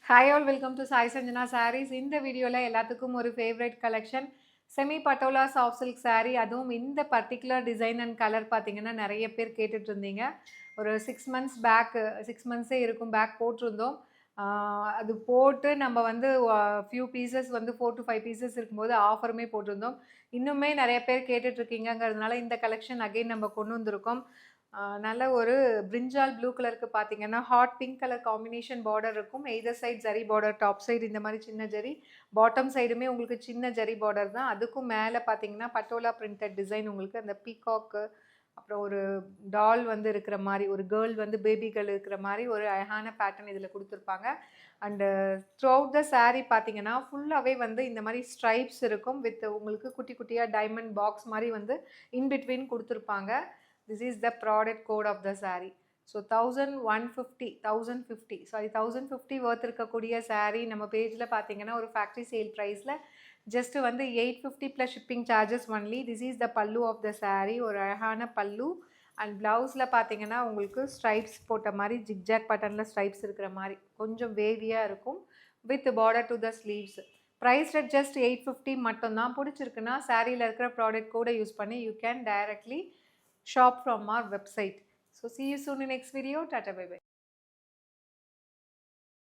Hi all, welcome to Sai Sanjana Sarees. இந்த வீடியோல எல்லாத்துக்கும் ஒரு favourite collection semi patola soft silk saree. அதுவும் இந்த பர்டிகுலர் டிசைன் அண்ட் கலர் பார்த்தீங்கன்னா நிறைய பேர் கேட்டுட்டு இருந்தீங்க. ஒரு 6 months பேக் 6 monthsே இருக்கும் பேக் போட்டிருந்தோம். அது போட்டு நம்ம வந்து ஃபியூ பீசஸ் வந்து 4 to 5 பீசஸ் இருக்கும்போது ஆஃபருமே போட்டிருந்தோம். இன்னுமே நிறைய பேர் கேட்டுட்டு இருக்கீங்கங்கிறதுனால இந்த கலெக்ஷன் அகைன் நம்ம கொண்டு வந்திருக்கோம். நல்ல ஒரு பிரிஞ்சால் ப்ளூ கலருக்கு பார்த்தீங்கன்னா hot pink colour combination border இருக்கும். Either side zari border, top side இந்த மாதிரி சின்ன ஜரி, பாட்டம் சைடுமே உங்களுக்கு சின்ன ஜரி பார்டர் தான். அதுக்கும் மேலே பார்த்தீங்கன்னா பட்டோலா பிரிண்டட் டிசைன், உங்களுக்கு அந்த பீகாக்கு அப்புறம் ஒரு டால் வந்து இருக்கிற மாதிரி, ஒரு கேர்ள் வந்து பேபி கேர்ள் இருக்கிற மாதிரி ஒரு அழகான பேட்டர்ன் இதில் கொடுத்துருப்பாங்க. And through out the saree பார்த்தீங்கன்னா ஃபுல்லாகவே வந்து இந்த மாதிரி ஸ்ட்ரைப்ஸ் இருக்கும். வித் உங்களுக்கு குட்டி குட்டியாக டைமண்ட் பாக்ஸ் மாதிரி வந்து இன்பிட்வீன் கொடுத்துருப்பாங்க. This is the product code of the saree. So 1150 worth இருக்கக்கூடிய saree நம்ம பேஜில் பார்த்தீங்கன்னா ஒரு ஃபேக்ட்ரி சேல் ப்ரைஸில் ஜஸ்ட் வந்து 850 plus shipping charges only. This is the பல்லு ஆஃப் த saree. ஒரு அழகான பல்லு. அண்ட் ப்ளவுஸில் பார்த்தீங்கன்னா உங்களுக்கு ஸ்ட்ரைப்ஸ் போட்ட மாதிரி ஜிக்ஜாக் பட்டனில் ஸ்ட்ரைப்ஸ் இருக்கிற மாதிரி கொஞ்சம் வேவியாக இருக்கும். With border to the sleeves. Price rate just 850 மட்டும்தான். பிடிச்சிருக்குன்னா சாரியில் இருக்கிற ப்ராடக்ட் கூட யூஸ் பண்ணி you can directly shop from our website. So see you soon in next video. Tata, bye bye.